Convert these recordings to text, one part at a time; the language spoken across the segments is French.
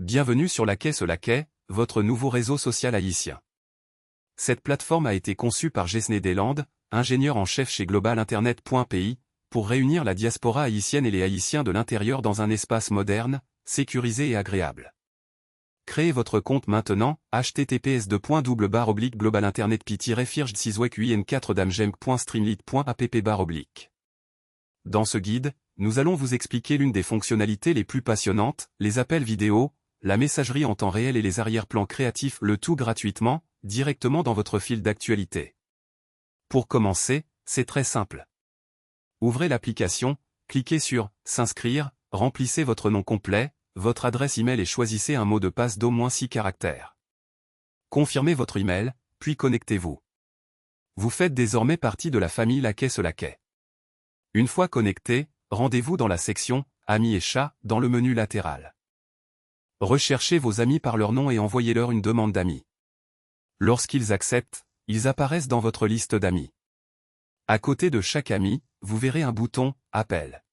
Bienvenue sur Laquais ce Laquais, votre nouveau réseau social haïtien. Cette plateforme a été conçue par Jesné Deslandes, ingénieur en chef chez globalinternet.pi, pour réunir la diaspora haïtienne et les Haïtiens de l'intérieur dans un espace moderne, sécurisé et agréable. Créez votre compte maintenant, https://globalinternet-firj6wek4damjem.streamlit.app/. Dans ce guide, nous allons vous expliquer l'une des fonctionnalités les plus passionnantes, les appels vidéo, la messagerie en temps réel et les arrière-plans créatifs, le tout gratuitement, directement dans votre fil d'actualité. Pour commencer, c'est très simple. Ouvrez l'application, cliquez sur « S'inscrire », remplissez votre nom complet, votre adresse email et choisissez un mot de passe d'au moins 6 caractères. Confirmez votre email, puis connectez-vous. Vous faites désormais partie de la famille Laquais ce Laquais. Une fois connecté, rendez-vous dans la section « Amis et chats » dans le menu latéral. Recherchez vos amis par leur nom et envoyez-leur une demande d'amis. Lorsqu'ils acceptent, ils apparaissent dans votre liste d'amis. À côté de chaque ami, vous verrez un bouton « Appel ».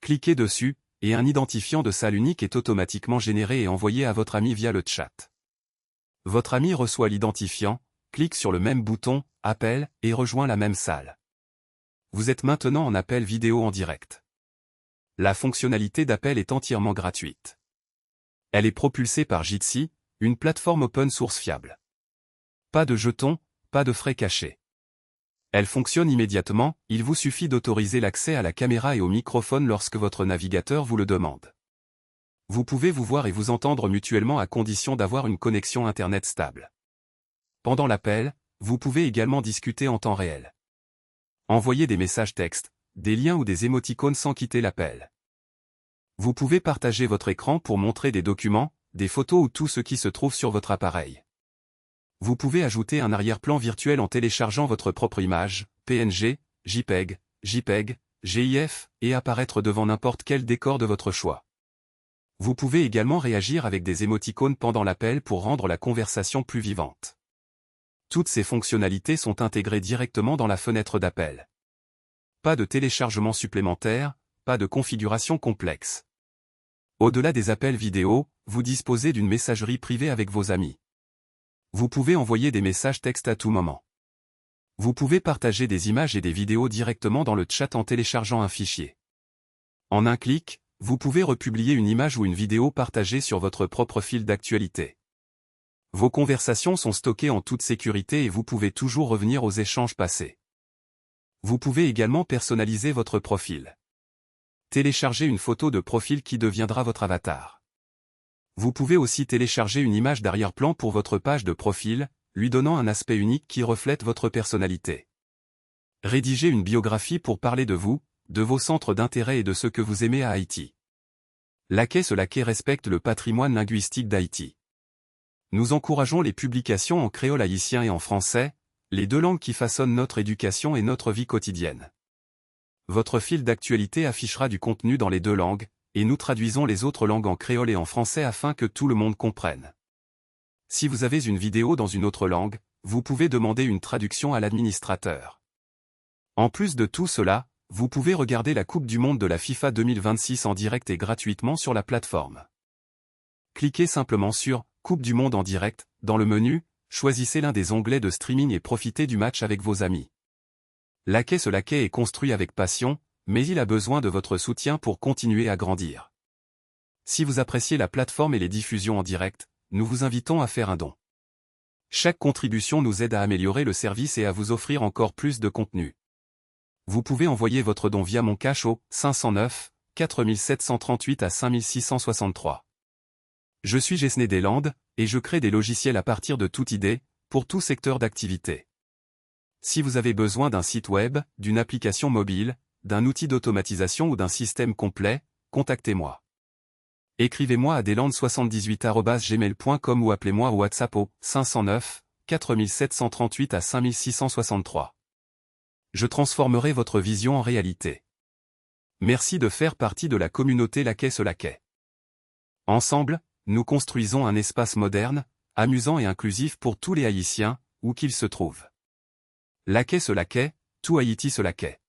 Cliquez dessus, et un identifiant de salle unique est automatiquement généré et envoyé à votre ami via le chat. Votre ami reçoit l'identifiant, clique sur le même bouton « Appel » et rejoint la même salle. Vous êtes maintenant en appel vidéo en direct. La fonctionnalité d'appel est entièrement gratuite. Elle est propulsée par Jitsi, une plateforme open source fiable. Pas de jetons, pas de frais cachés. Elle fonctionne immédiatement, il vous suffit d'autoriser l'accès à la caméra et au microphone lorsque votre navigateur vous le demande. Vous pouvez vous voir et vous entendre mutuellement à condition d'avoir une connexion Internet stable. Pendant l'appel, vous pouvez également discuter en temps réel. Envoyer des messages textes, des liens ou des émoticônes sans quitter l'appel. Vous pouvez partager votre écran pour montrer des documents, des photos ou tout ce qui se trouve sur votre appareil. Vous pouvez ajouter un arrière-plan virtuel en téléchargeant votre propre image, PNG, JPEG, GIF, et apparaître devant n'importe quel décor de votre choix. Vous pouvez également réagir avec des émoticônes pendant l'appel pour rendre la conversation plus vivante. Toutes ces fonctionnalités sont intégrées directement dans la fenêtre d'appel. Pas de téléchargement supplémentaire, pas de configuration complexe. Au-delà des appels vidéo, vous disposez d'une messagerie privée avec vos amis. Vous pouvez envoyer des messages textes à tout moment. Vous pouvez partager des images et des vidéos directement dans le chat en téléchargeant un fichier. En un clic, vous pouvez republier une image ou une vidéo partagée sur votre propre fil d'actualité. Vos conversations sont stockées en toute sécurité et vous pouvez toujours revenir aux échanges passés. Vous pouvez également personnaliser votre profil. Téléchargez une photo de profil qui deviendra votre avatar. Vous pouvez aussi télécharger une image d'arrière-plan pour votre page de profil, lui donnant un aspect unique qui reflète votre personnalité. Rédigez une biographie pour parler de vous, de vos centres d'intérêt et de ce que vous aimez à Haïti. Laquais ce Laquais respecte le patrimoine linguistique d'Haïti. Nous encourageons les publications en créole haïtien et en français, les deux langues qui façonnent notre éducation et notre vie quotidienne. Votre fil d'actualité affichera du contenu dans les deux langues, et nous traduisons les autres langues en créole et en français afin que tout le monde comprenne. Si vous avez une vidéo dans une autre langue, vous pouvez demander une traduction à l'administrateur. En plus de tout cela, vous pouvez regarder la Coupe du Monde de la FIFA 2026 en direct et gratuitement sur la plateforme. Cliquez simplement sur « Coupe du Monde en direct » dans le menu, choisissez l'un des onglets de streaming et profitez du match avec vos amis. Laquais ce Laquais est construit avec passion, mais il a besoin de votre soutien pour continuer à grandir. Si vous appréciez la plateforme et les diffusions en direct, nous vous invitons à faire un don. Chaque contribution nous aide à améliorer le service et à vous offrir encore plus de contenu. Vous pouvez envoyer votre don via mon cash au 509 4738 à 5663. Je suis Jesné Deslandes, et je crée des logiciels à partir de toute idée, pour tout secteur d'activité. Si vous avez besoin d'un site web, d'une application mobile, d'un outil d'automatisation ou d'un système complet, contactez-moi. Écrivez-moi à deslandes78@gmail.com ou appelez-moi au WhatsApp au 509 4738 à 5663. Je transformerai votre vision en réalité. Merci de faire partie de la communauté Laquais ce Laquais. Ensemble, nous construisons un espace moderne, amusant et inclusif pour tous les Haïtiens, où qu'ils se trouvent. Laquais ce Laquais, tout Haïti ce Laquais.